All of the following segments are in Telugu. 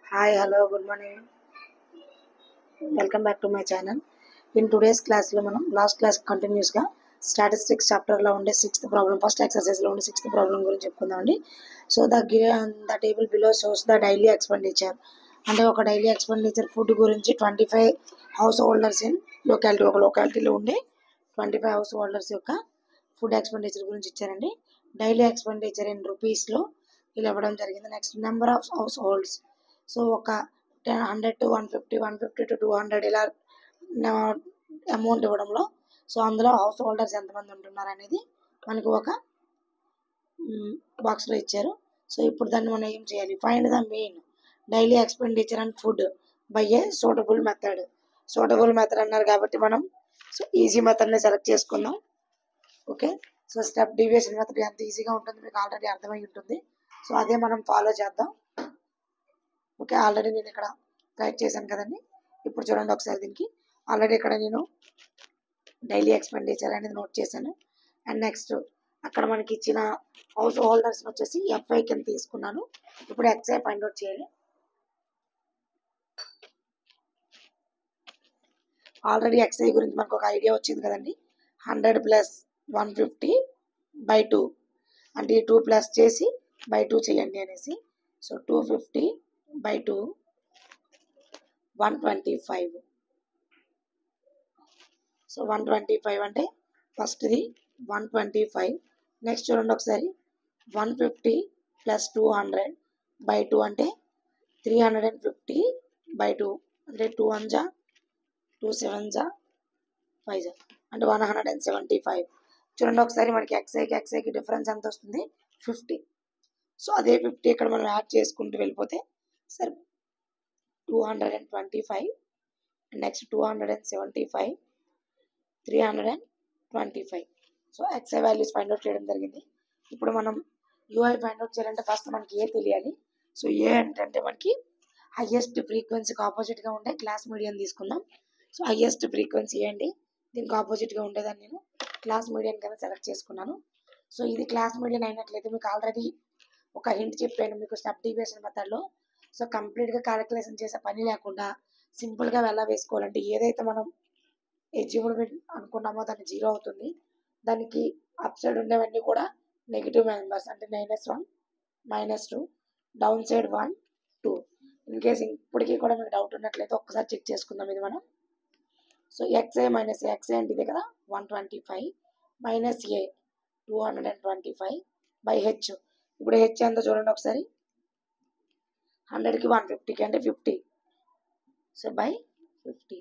Hi, hello, good morning. Welcome back to my channel. In today's class, last class continuousగా స్టాటిస్టిక్స్ చాప్టర్లో ఉండే సిక్స్త్ ప్రాబ్లం ఫస్ట్ ఎక్సర్సైజ్లో ఉండే సిక్స్త్ ప్రాబ్లం గురించి చెప్పుకుందామండి. So the table below shows the daily expenditure. అంటే ఒక డైలీ ఎక్స్పెండిచర్ ఫుడ్ గురించి 25 హౌస్ హోల్డర్స్ ఇన్ లొకాలిటీ, ఒక లొకాలిటీలో ఉండే 25 హౌస్ హోల్డర్స్ యొక్క ఫుడ్ ఎక్స్పెండిచర్ గురించి ఇచ్చారండి. డైలీ ఎక్స్పెండిచర్ ఇన్ రూపీస్లో ఇలా ఇవ్వడం జరిగింది. Next number of house holds. So ఒక 100 to 150, 150 to 200 ఇలా అమౌంట్ ఇవ్వడంలో సో అందులో హౌస్ హోల్డర్స్ ఎంతమంది ఉంటున్నారు అనేది మనకు ఒక బాక్స్లో ఇచ్చారు. సో ఇప్పుడు దాన్ని మనం ఏం చేయాలి? Find the main daily expenditure and food by a suitable method. Suitable method అన్నారు కాబట్టి మనం సో ఈజీ మెథడ్ని సెలెక్ట్ చేసుకుందాం. Okay, so step deviation method ఎంత ఈజీగా ఉంటుంది మీకు ఆల్రెడీ అర్థమై ఉంటుంది. సో అదే మనం ఫాలో చేద్దాం. ఓకే, ఆల్రెడీ నేను ఇక్కడ రైట్ చేశాను కదండి. ఇప్పుడు చూడండి ఒకసారి దీనికి ఆల్రెడీ ఇక్కడ నేను డైలీ ఎక్స్పెండిచర్ అనేది నోట్ చేశాను. అండ్ నెక్స్ట్ అక్కడ మనకి ఇచ్చిన హౌస్ హోల్డర్స్ వచ్చేసి ఎఫ్ఐ కింద తీసుకున్నాను. ఇప్పుడు ఎక్స్ఐ ఫైండ్ అవుట్ చేయాలి. ఆల్రెడీ ఎక్స్ఐ గురించి మనకు ఒక ఐడియా వచ్చింది కదండి. 100 ప్లస్ 150/2 అంటే ఈ 2 ప్లస్ చేసి /2 చేయండి అనేసి. సో 250/2 125. సో 125 అంటే ఫస్ట్ది 125. నెక్స్ట్ చూడండి ఒకసారి 150 ప్లస్ 200/2 అంటే 350/2 అంటే 2 1 జా 2 7 జా 5 జా అంటే 175. చూడండి ఒకసారి మనకి ఎక్స్ఐకి డిఫరెన్స్ ఎంత వస్తుంది? 50. సో అదే 50 ఇక్కడ మనం యాడ్ చేసుకుంటూ వెళ్ళిపోతే సరే 225 next 275 325. So xi values find out చేయడం జరిగింది. ఇప్పుడు మనం యూఐ ఫైండ్ అవుట్ చేయాలంటే ఫస్ట్ మనకి ఏ తెలియాలి. సో ఏ అంటే మనకి హైయెస్ట్ ఫ్రీక్వెన్సీకి ఆపోజిట్గా ఉండే క్లాస్ మీడియన్ తీసుకుందాం. సో హైయెస్ట్ ఫ్రీక్వెన్సీ అండి, దీనికి ఆపోజిట్గా ఉండేదాన్ని నేను క్లాస్ మీడియన్ కింద సెలెక్ట్ చేసుకున్నాను. సో ఇది క్లాస్ మీడియన్ అయినట్లయితే మీకు ఆల్రెడీ ఒక హింట్ చెప్పాను మీకు స్టెప్ డీవియేషన్ మెథడ్లో. సో కంప్లీట్గా క్యాలిక్యులేషన్ చేసే పని లేకుండా సింపుల్గా ఎలా వేసుకోవాలంటే ఏదైతే మనం ఎలిజిబుల్ అనుకున్నామో దాన్ని 0 అవుతుంది. దానికి అప్ సైడ్ ఉండేవన్నీ కూడా నెగిటివ్ నెంబర్స్ అంటే -1 -2 డౌన్ సైడ్ 1 2. ఇన్ కేస్ ఇప్పటికీ కూడా మీకు డౌట్ ఉన్నట్లయితే ఒక్కసారి చెక్ చేసుకుందాం ఇది మనం. సో ఎక్స్ఐ మైనస్ ఎక్స్ఐ అంటే ఇదే కదా 125 మైనస్ ఏ 225 బై హెచ్. ఇప్పుడు హెచ్ ఎంత చూడండి ఒకసారి 100కి 150కి అంటే 50. So by 50.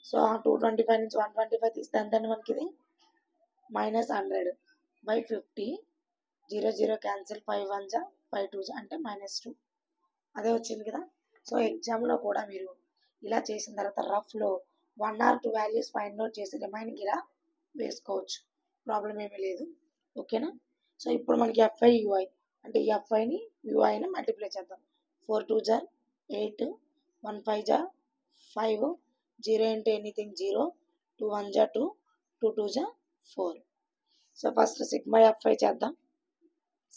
సో 225 నుంచి 125 తీస్తే ఎంతండి మనకి ఇది -100 బై 50. 0 0 క్యాన్సిల్ 5 1 జా 5 2 జా అంటే -2. అదే వచ్చింది కదా. సో ఎగ్జామ్లో కూడా మీరు ఇలా చేసిన తర్వాత రఫ్లో 1 or 2 వాల్యూస్ ఫైండ్ అవుట్ చేసి రిమైనింగ్ ఇలా వేసుకోవచ్చు, ప్రాబ్లం ఏమీ లేదు. ఓకేనా. సో ఇప్పుడు మనకి ఎఫ్ఐ యూఐ అంటే ఈ ఎఫ్ఐని యూఐని మల్టిప్లై చేద్దాం. 4 2 జా 8 1 5 జా 5 0 into anything 0 2 1 జా 2 2 2 జా 4. సో ఫస్ట్ సిగ్మా ఎఫ్ఐ చేద్దాం.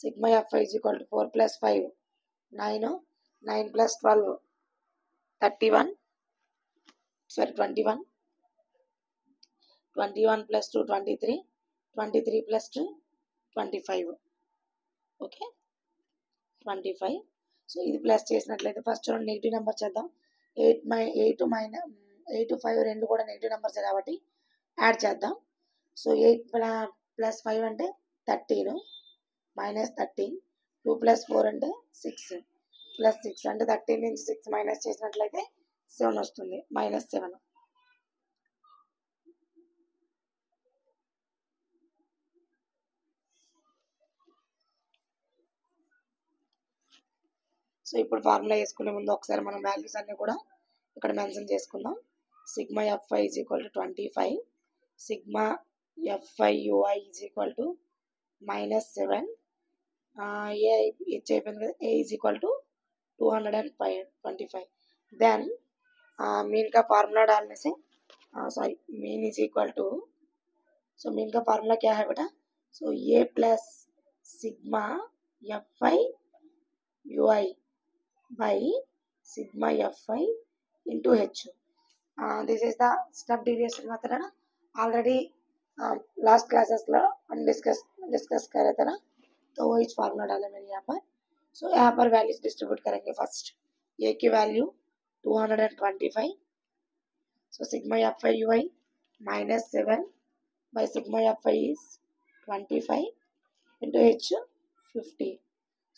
Sigma F I is equal to 4 plus 5 9 9 plus 12 21 21 plus 2 23 23 plus 2 25. Okay 25. So ఇది ప్లస్ చేసినట్లయితే ఫస్ట్ చూడండి నెగిటివ్ నెంబర్ చేద్దాం. 8 5 రెండు కూడా నెగిటివ్ నెంబర్స్ కాబట్టి యాడ్ చేద్దాం. సో 8 ప్లస్ 5 అంటే 13 మైనస్ 13 2 ప్లస్ 4 అంటే 6 ప్లస్ 6 అంటే 13 నుంచి 6 మైనస్ చేసినట్లయితే 7 వస్తుంది -7. సో ఇప్పుడు ఫార్ములా వేసుకునే ముందు ఒకసారి మనం వాల్యూస్ అన్నీ కూడా ఇక్కడ మెన్షన్ చేసుకుందాం. Sigma F I is equal to 25 sigma F I U I is equal to -7 A H అయిపోయింది కదా A is equal to 225. Then mean का फार्मूला डालने से sorry mean is equal to so mean का फार्मूला क्या है बेटा. So A plus sigma F I U I by sigma fi into h. This is the step deviation method. Already last classes ला हम डिस्कस कर रहे थे ना, तो वो इस फार्मूला डाले मैंने यहाँ पर. सो यहाँ पर वैल्यूज डिस्ट्रीब्यूट करेंगे. फर्स्ट a की value 225. So sigma fi ui -7 by sigma fi is 25 into h 50.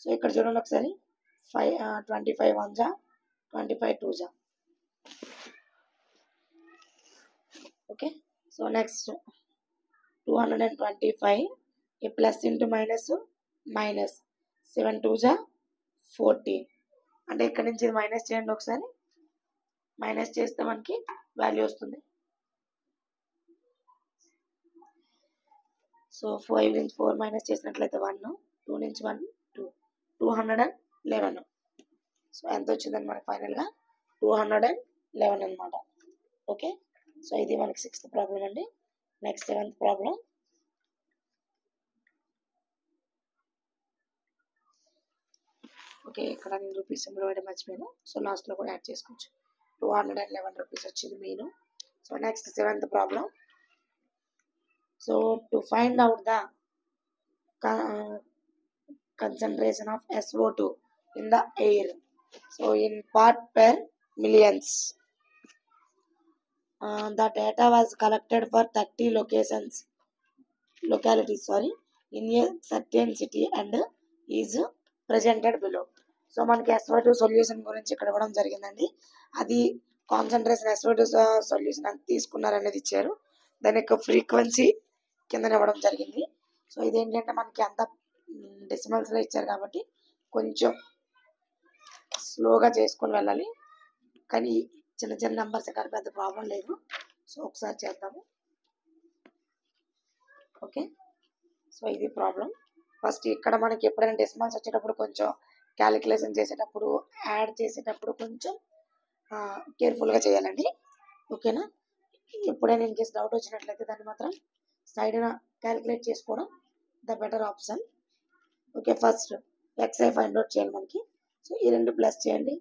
So ఇక్కడ చూడండి ఒకసారి 25 1 जा 25 2 जा. ఓకే, సో నెక్స్ట్ 225 ఈ ప్లస్ ఇంటూ మైనస్ మైనస్ 7 2 जा 14. అంటే ఇక్కడ నుంచి ఇది మైనస్ చేయండి ఒకసారి. మైనస్ చేస్తే మనకి వాల్యూ వస్తుంది. సో 5 నుంచి 4 మైనస్ చేసినట్లయితే 1, 2 నుంచి 1 2, 211. సో ఎంత వచ్చిందని మనకి ఫైనల్గా 211 అనమాట. ఓకే, సో ఇది మనకి 6th ప్రాబ్లం అండి. Next 7th problem. ఓకే, ఇక్కడ నేను రూపీస్ సింబల్ వేయడం మర్చిపోయాను. సో లాస్ట్లో కూడా యాడ్ చేసుకోవచ్చు. 211 రూపీస్ వచ్చింది mean. So next 7th problem. So to find out the concentration of SO2 in the air, so in part per millions, the data was collected for 30 localities in a certain city and is presented below. So మనకి SO2 సొల్యూషన్ గురించి ఇక్కడ ఇవ్వడం జరిగిందండి. అది కాన్సన్ట్రేషన్ SO2 సొల్యూషన్ అని తీసుకున్నారనేది ఇచ్చారు. దాని యొక్క ఫ్రీక్వెన్సీ కింద ఇవ్వడం జరిగింది. సో ఇదేంటంటే మనకి అంత డెసిమల్స్లో ఇచ్చారు కాబట్టి కొంచెం స్లోగా చేసుకొని వెళ్ళాలి. కానీ చిన్న చిన్న నెంబర్స్ కానీ పెద్ద ప్రాబ్లం లేదు. సో ఒకసారి చేద్దాము. ఓకే, సో ఇది ప్రాబ్లం. ఫస్ట్ ఇక్కడ మనకి ఎప్పుడైనా డెసిమల్స్ వచ్చేటప్పుడు కొంచెం క్యాలిక్యులేషన్ చేసేటప్పుడు యాడ్ చేసేటప్పుడు కొంచెం కేర్ఫుల్గా చేయాలండి. ఓకేనా, ఎప్పుడైనా ఇన్ కేస్ డౌట్ వచ్చినట్లయితే దాన్ని మాత్రం సైడ్న క్యాలిక్యులేట్ చేసుకోవడం the better option. Okay, first xi find out చేయాలి మనకి. సో ఈ రెండు ప్లస్ చేయండి.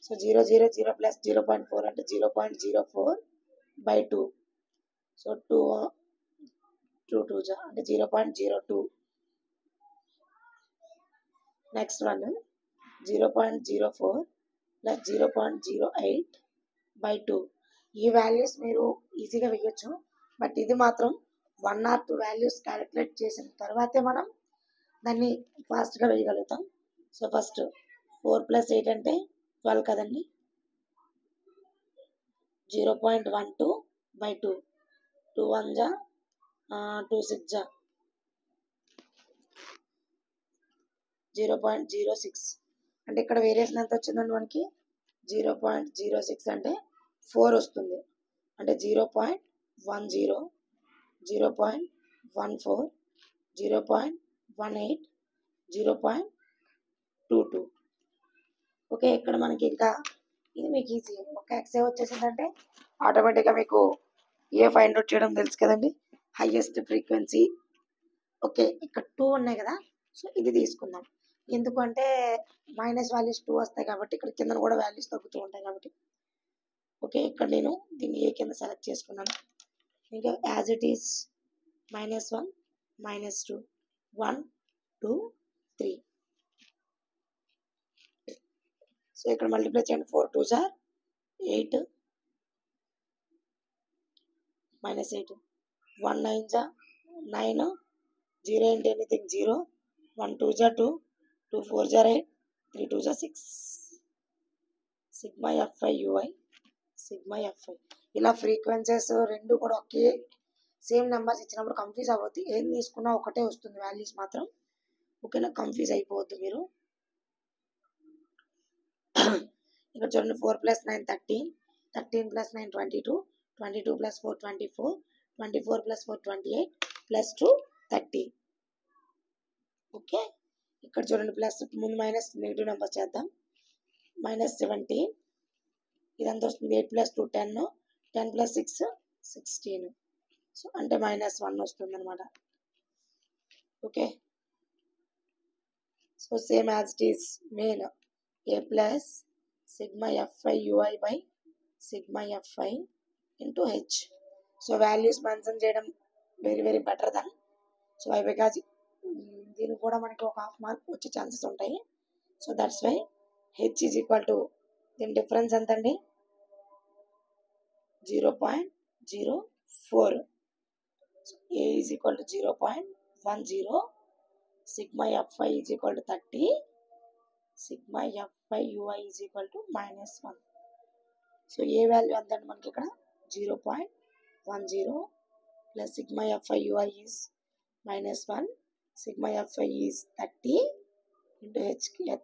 సో 0 0 0 ప్లస్ 0.4 అంటే 0.04/2. సో 2 2 जा అంటే 0.02. Next one 0.04 plus 0.08/2. ఈ వాల్యూస్ మీరు ఈజీగా వేయచ్చు. బట్ ఇది మాత్రం 1 or 2 వాల్యూస్ క్యాలిక్యులేట్ చేసిన తర్వాతే మనం దాన్ని ఫాస్ట్గా వేయగలుగుతాం. సో ఫస్ట్ 4 + 8 అంటే 12 కదండి. 0.12/2. 2 1 जा 2 6 जा 0.06. అంటే ఇక్కడ వేరియేషన్ ఎంత వచ్చిందండి మనకి 0.06 అంటే 4 వస్తుంది. అంటే 0.10 0.14 0.18 0.22. ఓకే, ఇక్కడ మనకి ఇంకా ఇది మీకు ఈజీ. ఒక xi వచ్చేసిందంటే ఆటోమేటిక్గా మీకు ఏ ఫైండ్ అవుట్ చేయడం తెలుసు కదండి. Highest frequency. ఓకే, ఇక్కడ 2 ఉన్నాయి కదా. సో ఇది తీసుకుందాం. ఎందుకంటే మైనస్ వాల్యూస్ 2 వస్తాయి కాబట్టి ఇక్కడ కింద కూడా వాల్యూస్ తగ్గుతూ ఉంటాయి కాబట్టి. ఓకే, ఇక్కడ నేను దీన్ని ఏ కింద సెలెక్ట్ చేసుకున్నాను. ఇంకా యాజ్ ఇట్ ఈస్ -1 -2 1 2 3. సో ఇక్కడ మల్టిప్లై చేయండి. 4 2 जा 8 -8 1 9 जा 9 0 into anything 0 1 2 जा 2 2 4 जा 8 3 2 जा 6. Sigma fi ui sigma fi. ఇలా ఫ్రీక్వెన్సీస్ రెండు కూడా ఒకే సేమ్ నెంబర్స్ ఇచ్చినప్పుడు కన్ఫ్యూజ్ అవ్వద్దు. ఏం తీసుకున్నా ఒకటే వస్తుంది వాల్యూస్ మాత్రం. ఓకేనా, కన్ఫ్యూజ్ అయిపోవద్దు మీరు. ఇక్కడ చూడండి 4 + 9 13 13 + 9 22 22 + 4 24 24 + 4 28 + 2 30. ఓకే, ఇక్కడ చూడండి ప్లస్ ముందు మైనస్ నెగిటివ్ నెంబర్ చేద్దాం. -17 ఇదంతా వస్తుంది. 8 + 2 10 10 + 6 16. సో అంటే -1 వస్తుంది అనమాట. Okay, so same as it is main a + sigma fi ui by sigma fi into h. So values mention చేయడం very better then so why because దీనికి కూడా మనకి ఒక హాఫ్ మార్క్ వచ్చే ఛాన్సెస్ ఉంటాయి. So that's why H is equal to దీని డిఫరెన్స్ ఎంత అండి 0.04. A is equal to 0.10. Sigma fi is equal to 30. Sigma fi ui is equal to -1. So A value ఎంత అండి మనకి ఇక్కడ 0.10 plus sigma fi ui is -1. Sigma fi is 30 into h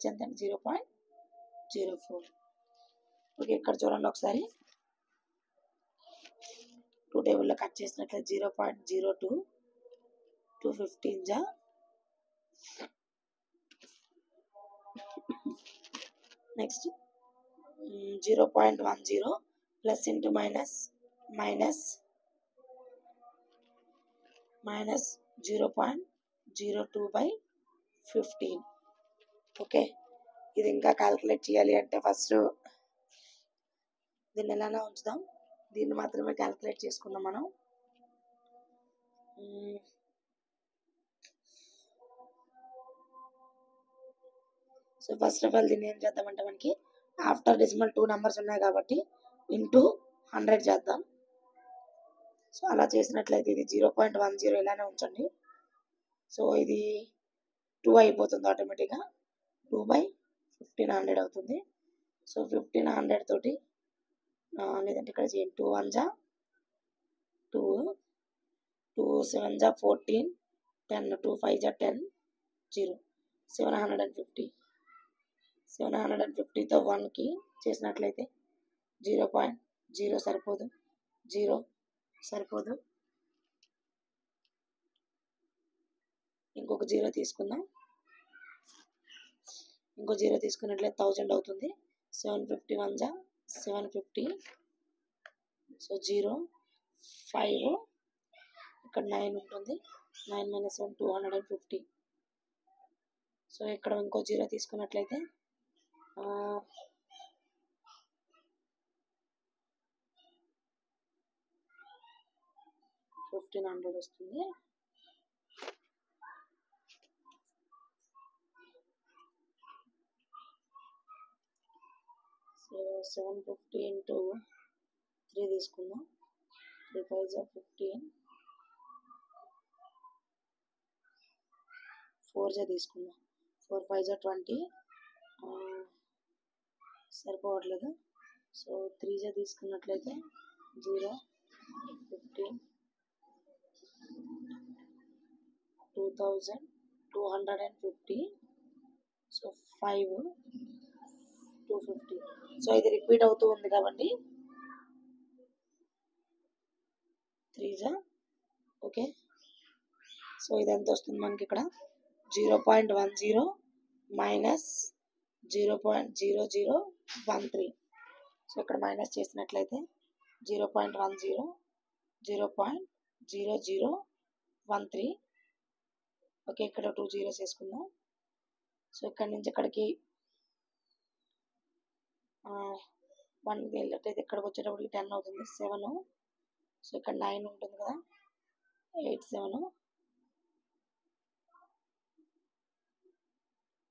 ఎంత అంటే 0.04. ఓకే, ఇక్కడ చూడండి ఒకసారి 2 టేబుల్లో కట్ చేసినట్లయితే 0.02 2 15 జా next 0.10 plus into minus 0.02/15. Okay, ఇది ఇంకా క్యాలిక్యులేట్ చేయాలి అంటే ఫస్ట్ దీన్ని ఎలానే ఉంచుదాం, దీన్ని మాత్రమే క్యాలిక్యులేట్ చేసుకుందాం మనం. సో ఫస్ట్ ఆఫ్ ఆల్ దీన్ని ఏం చేద్దామంటే మనకి ఆఫ్టర్ డెసిమల్ 2 నెంబర్స్ ఉన్నాయి కాబట్టి ఇంటూ 100 చేద్దాం. సో అలా చేసినట్లయితే ఇది 0.10 ఇలానే ఉంచండి. సో ఇది 2 అయిపోతుంది ఆటోమేటిక్గా, 2/1500 అవుతుంది. సో 1500 తోటి లేదంటే ఇక్కడ చేయండి 2 1 జా 2 2 7 జా 14 10 2 5 జా 10 0 750తో 1కి చేసినట్లయితే 0.0 సరిపోదు, 0 సరిపోదు. ఇంకొక 0 తీసుకుందాం, ఇంకో 0 తీసుకున్నట్లయితే 1000 అవుతుంది. 751 జా 750. సో 0 5 ఇక్కడ 9 ఉంటుంది, 9 - 7 250. సో ఇక్కడ ఇంకో 0 తీసుకున్నట్లయితే 1500 వస్తుంది. సో 750 ఇంటూ 3 తీసుకుందాం, 3 5 జా 15, 4 జా తీసుకుందాం, 4 5 జా 20 సరిపోవట్లేదు. సో 3 జా తీసుకున్నట్లయితే 0 15 2250. సో 5 250. సో ఇది రిపీట్ అవుతూ ఉంది కాబట్టి 3 జా ఓకే. సో ఇది ఎంత వస్తుంది మనకి ఇక్కడ 0.10 మైనస్ 0.0013. సో ఇక్కడ మైనస్ చేసినట్లయితే 0.10 0.0013. ఓకే, ఇక్కడ 2 zeros వేసుకుందాం. సో ఇక్కడ నుంచి ఇక్కడికి 1 వెళ్ళినట్లయితే ఇక్కడికి వచ్చేటప్పటికి 10 అవుతుంది, 7. సో ఇక్కడ 9 ఉంటుంది కదా, 8 7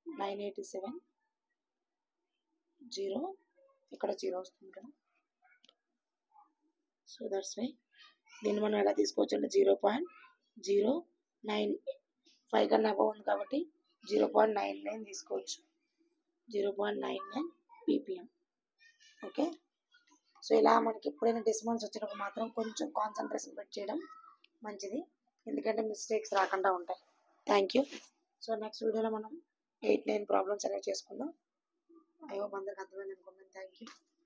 987 0, ఇక్కడ 0 వస్తుంది కదా. సో దట్స్ వై దీన్ని మనం ఎలా తీసుకోవచ్చు అంటే 0.095 కన్నా అబవ్ ఉంది కాబట్టి 0.99 తీసుకోవచ్చు, 0.99 ppm. ఓకే, సో ఇలా మనకి ఎప్పుడైనా డెసిమల్స్ వచ్చినప్పుడు మాత్రం కొంచెం కాన్సన్ట్రేషన్ పెట్టి చేయడం మంచిది, ఎందుకంటే మిస్టేక్స్ రాకుండా ఉంటాయి. Thank you. సో నెక్స్ట్ వీడియోలో మనం 8 9 ప్రాబ్లమ్స్ అనేవి చేసుకుందాం. ఐ హోప్ అందరికి అర్థమైంది అనుకుంటున్నాను. Thank you.